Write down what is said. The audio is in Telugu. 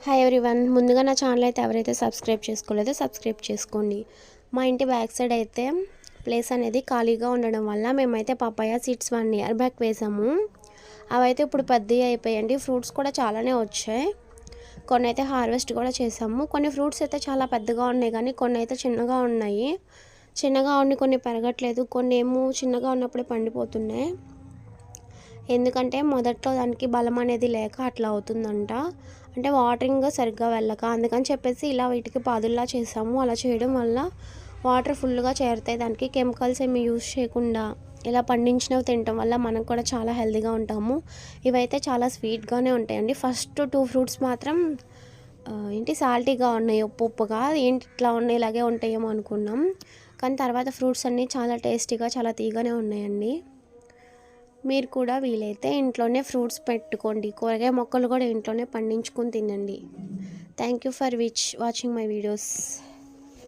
హాయ్ ఎవ్రీవన్, ముందుగా నా ఛానల్ అయితే ఎవరైతే సబ్స్క్రైబ్ చేసుకోలేదో సబ్స్క్రైబ్ చేసుకోండి. మా ఇంటి బ్యాక్ సైడ్ అయితే ప్లేస్ అనేది ఖాళీగా ఉండడం వల్ల మేమైతే పపాయ సీడ్స్ 1 ఇయర్ బ్యాక్ వేసాము. అవైతే ఇప్పుడు పెద్దవి అయిపోయాయండి. ఫ్రూట్స్ కూడా చాలానే వచ్చాయి. కొన్ని అయితే హార్వెస్ట్ కూడా చేసాము. కొన్ని ఫ్రూట్స్ అయితే చాలా పెద్దగా ఉన్నాయి, కానీ కొన్ని అయితే చిన్నగా ఉన్నాయి. చిన్నగా ఉండి కొన్ని పెరగట్లేదు, కొన్ని ఏమో చిన్నగా ఉన్నప్పుడే పండిపోతున్నాయి. ఎందుకంటే మొదట్లో దానికి బలం అనేది లేక అట్లా అవుతుందంట. అంటే వాటరింగ్ సరిగ్గా వెళ్ళక, అందుకని చెప్పేసి ఇలా వీటికి పాదుల్లా చేసాము. అలా చేయడం వల్ల వాటర్ ఫుల్గా చేరుతాయి. దానికి కెమికల్స్ ఏమి యూజ్ చేయకుండా ఇలా పండించినవి తినటం వల్ల మనం కూడా చాలా హెల్తీగా ఉంటాము. ఇవైతే చాలా స్వీట్గానే ఉంటాయండి. ఫస్ట్ 2 ఫ్రూట్స్ మాత్రం సాల్టీగా ఉన్నాయి, ఉప్పు ఉప్పుగా. ఏంటి ఇట్లా ఉన్నాయి, ఇలాగే ఉంటాయేమో అనుకున్నాం. కానీ తర్వాత ఫ్రూట్స్ అన్నీ చాలా టేస్టీగా, చాలా తీయగానే ఉన్నాయండి. మీరు కూడా వీలైతే ఇంట్లోనే ఫ్రూట్స్ పెట్టుకోండి. కూరగాయ మొక్కలు కూడా ఇంట్లోనే పండించుకొని తినండి. Thank you for watching my videos.